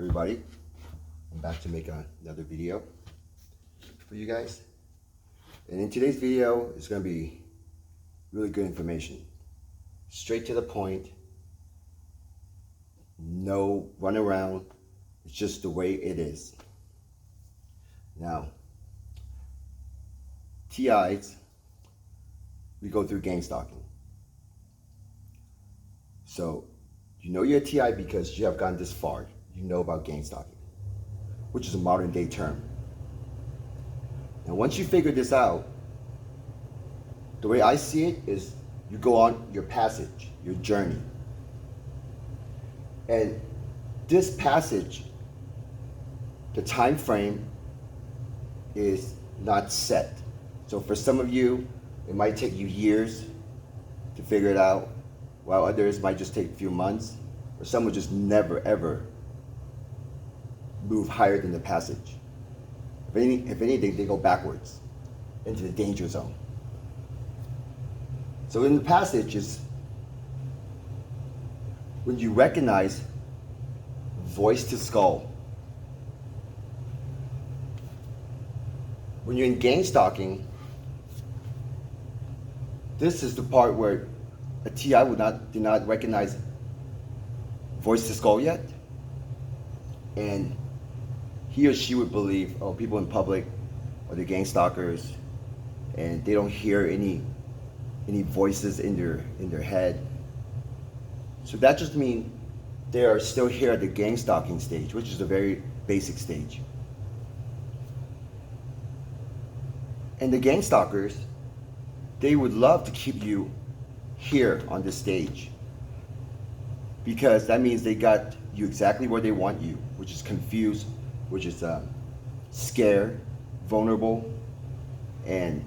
everybody. I'm back to make another video for you guys. And in today's video, it's going to be really good information. Straight to the point. No run around. It's just the way it is. Now, TIs, we go through gang stalking. So, you know you're a TI because you have gone this far. You know about gang stalking, which is a modern day term. And once you figure this out, the way I see it is you go on your passage, your journey. And this passage, the time frame is not set. So for some of you, it might take you years to figure it out, while others might just take a few months, or some will just never ever move higher than the passage. If anything, they go backwards into the danger zone. So in the passage is when you recognize voice to skull. When you're in gang stalking, this is the part where a TI did not recognize voice to skull yet, and he or she would believe, oh, people in public are the gang stalkers, and they don't hear any voices in their head. So that just means they are still here at the gang stalking stage, which is a very basic stage. And the gang stalkers, they would love to keep you here on this stage, because that means they got you exactly where they want you, which is confused, which is scared, vulnerable, and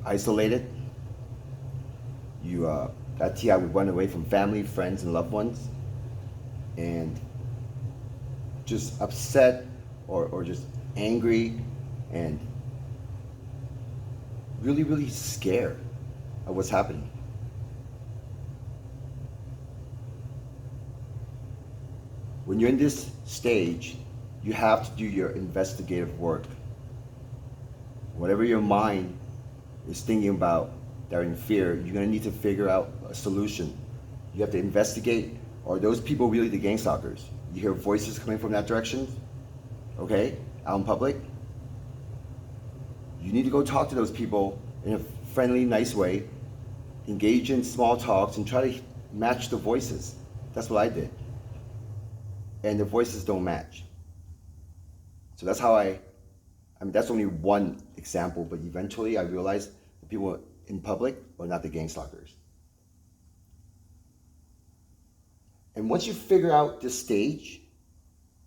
isolated. That TI would run away from family, friends, and loved ones, and just upset or just angry and really, really scared of what's happening. When you're in this stage, you have to do your investigative work. Whatever your mind is thinking about that are in fear, you're going to need to figure out a solution. You have to investigate, are those people really the gang stalkers? You hear voices coming from that direction, okay, out in public? You need to go talk to those people in a friendly, nice way, engage in small talks, and try to match the voices. That's what I did. And the voices don't match. So that's how I mean, that's only one example, but eventually I realized the people in public are not the gang stalkers. And once you figure out this stage,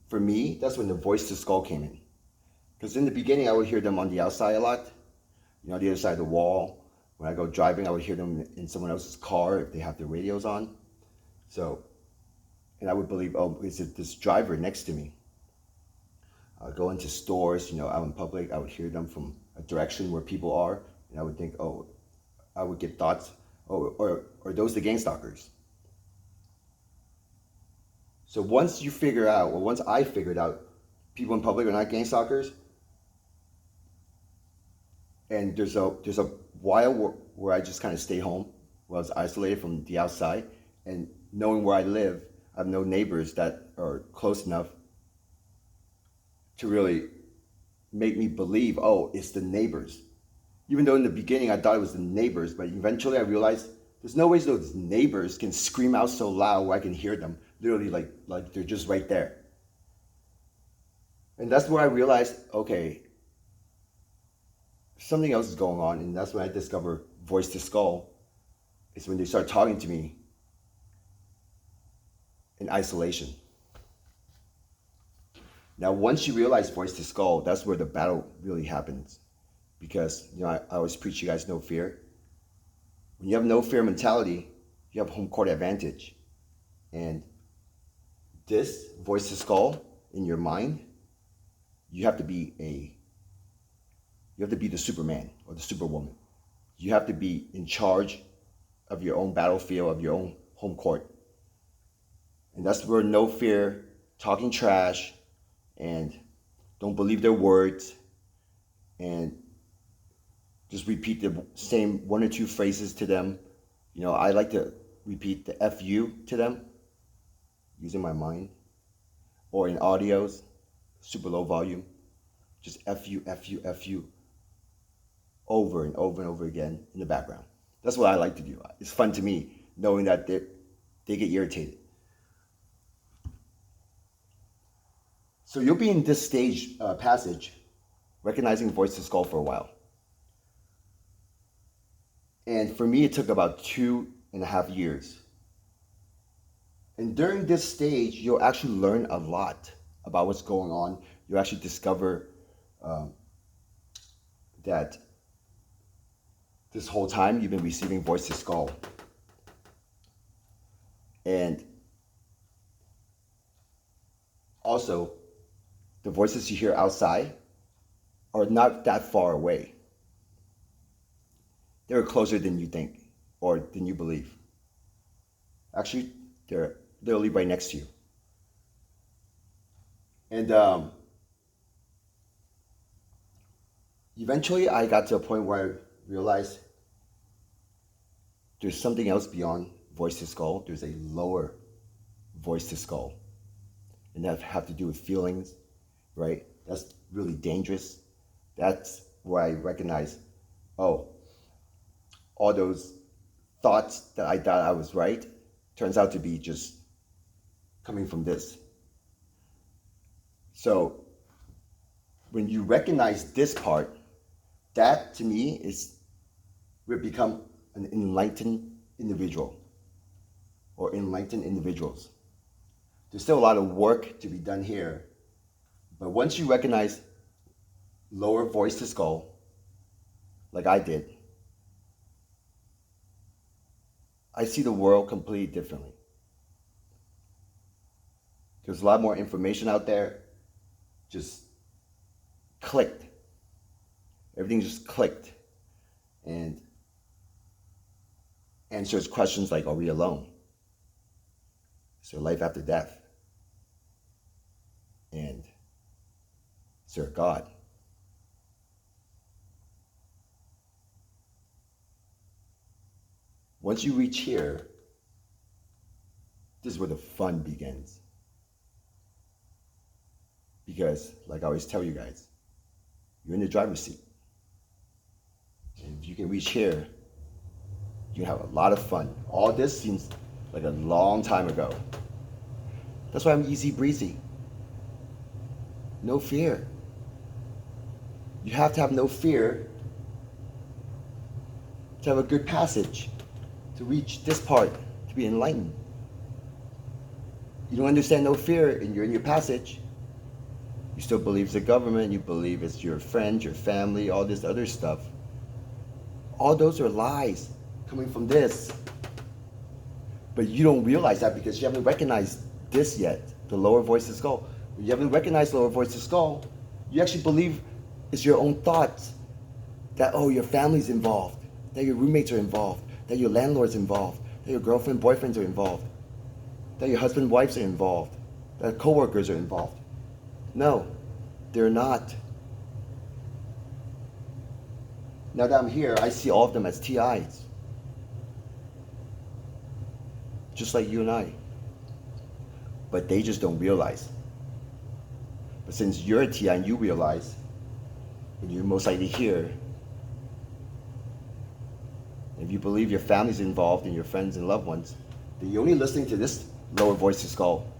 for me, that's when the voice to skull came in. Because in the beginning, I would hear them on the outside a lot, on the other side of the wall. When I go driving, I would hear them in someone else's car if they have their radios on. So, and I would believe, oh, is it this driver next to me? I would go into stores, out in public. I would hear them from a direction where people are, and I would think, oh, I would get thoughts, oh, or those the gang stalkers. So once you figure out, or once I figured out, people in public are not gang stalkers, and there's a while where I just kind of stay home, where I was isolated from the outside, and knowing where I live, I have no neighbors that are close enough to really make me believe, oh, it's the neighbors. Even though in the beginning I thought it was the neighbors, but eventually I realized there's no way those neighbors can scream out so loud where I can hear them, literally like they're just right there. And that's where I realized, okay, something else is going on, and that's when I discovered voice to skull. It's when they start talking to me in isolation. Now, once you realize voice to skull, that's where the battle really happens. Because, I always preach you guys no fear. When you have no fear mentality, you have home court advantage. And this voice to skull in your mind, you have to be the Superman or the Superwoman. You have to be in charge of your own battlefield, of your own home court. And that's where no fear, talking trash, and don't believe their words, and just repeat the same one or two phrases to them. You know, I like to repeat the FU to them using my mind, or in audios, super low volume, just FU, FU, FU, over and over and over again in the background. That's what I like to do. It's fun to me knowing that they get irritated. So you'll be in this stage passage, recognizing voice to skull for a while. And for me, it took about 2.5 years. And during this stage, you'll actually learn a lot about what's going on. You'll actually discover that this whole time you've been receiving voice to skull. And also, the voices you hear outside are not that far away. They're closer than you think or than you believe. Actually, they're literally right next to you. And eventually I got to a point where I realized there's something else beyond voice to skull. There's a lower voice to skull. And that have to do with feelings, right? That's really dangerous. That's where I recognize, oh, all those thoughts that I thought I was right turns out to be just coming from this. So when you recognize this part, that to me is we become an enlightened individual or enlightened individuals. There's still a lot of work to be done here, but once you recognize lower voice to skull, like I did, I see the world completely differently. There's a lot more information out there. Just clicked. Everything just clicked. And answers questions like, are we alone? Is there life after death? And is there a God? Once you reach here, this is where the fun begins. Because, like I always tell you guys, you're in the driver's seat. And if you can reach here, you can have a lot of fun. All this seems like a long time ago. That's why I'm easy breezy. No fear. You have to have no fear to have a good passage, to reach this part, to be enlightened. You don't understand no fear and you're in your passage. You still believe it's the government, you believe it's your friends, your family, all this other stuff. All those are lies coming from this. But you don't realize that because you haven't recognized this yet, the lower voice to skull. When you haven't recognized lower voice to skull, you actually believe it's your own thoughts. That, oh, your family's involved, that your roommates are involved, that your landlord's involved, that your girlfriend, boyfriends are involved, that your husband, wives are involved, that coworkers are involved. No, they're not. Now that I'm here, I see all of them as TIs. Just like you and I. But they just don't realize. But since you're a TI and you realize, and you're most likely here, if you believe your family's involved and your friends and loved ones, then you're only listening to this lower voice to skull.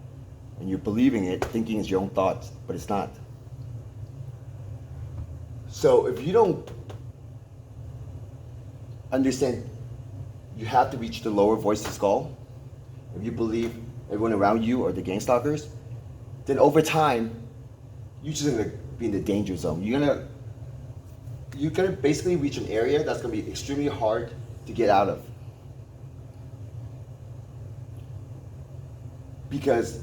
And you're believing it, thinking it's your own thoughts, but it's not. So if you don't understand, you have to reach the lower voice to skull. If you believe everyone around you are the gang stalkers, then over time, you're just gonna be in the danger zone. You're gonna basically reach an area that's gonna be extremely hard to get out of. Because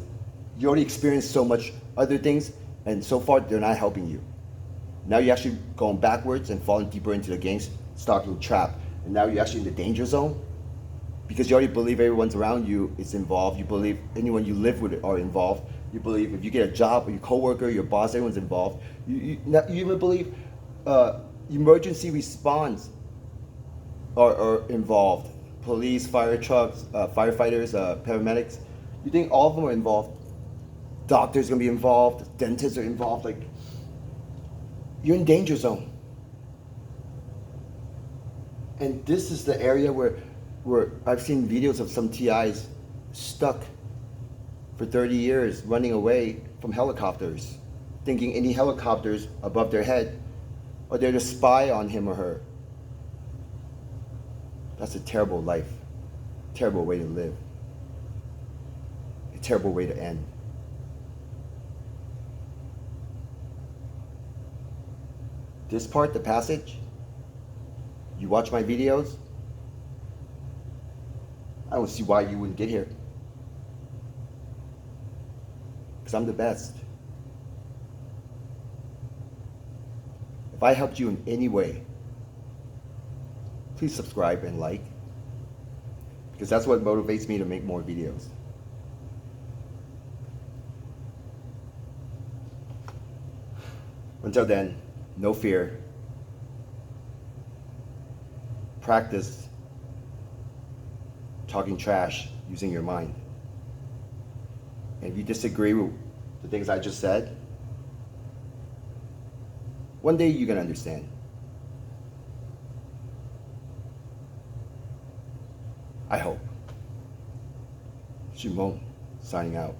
you already experienced so much other things, and so far they're not helping you. Now you're actually going backwards and falling deeper into the gang stalking trap, and now you're actually in the danger zone. because you already believe everyone's around you is involved. You believe anyone you live with are involved. You believe if you get a job, your coworker, your boss, everyone's involved. You even believe emergency response are involved. Police, fire trucks, firefighters, paramedics. You think all of them are involved? Doctors gonna be involved. Dentists are involved. Like, you're in danger zone. And this is the area where I've seen videos of some TIs stuck for 30 years running away from helicopters, thinking any helicopters above their head are there to spy on him or her. That's a terrible life, terrible way to live, a terrible way to end. This part, the passage, you watch my videos, I don't see why you wouldn't get here. Because I'm the best. If I helped you in any way, please subscribe and like, because that's what motivates me to make more videos. Until then, no fear. Practice talking trash using your mind. And if you disagree with the things I just said, one day you're going to understand. I hope. Shimon, signing out.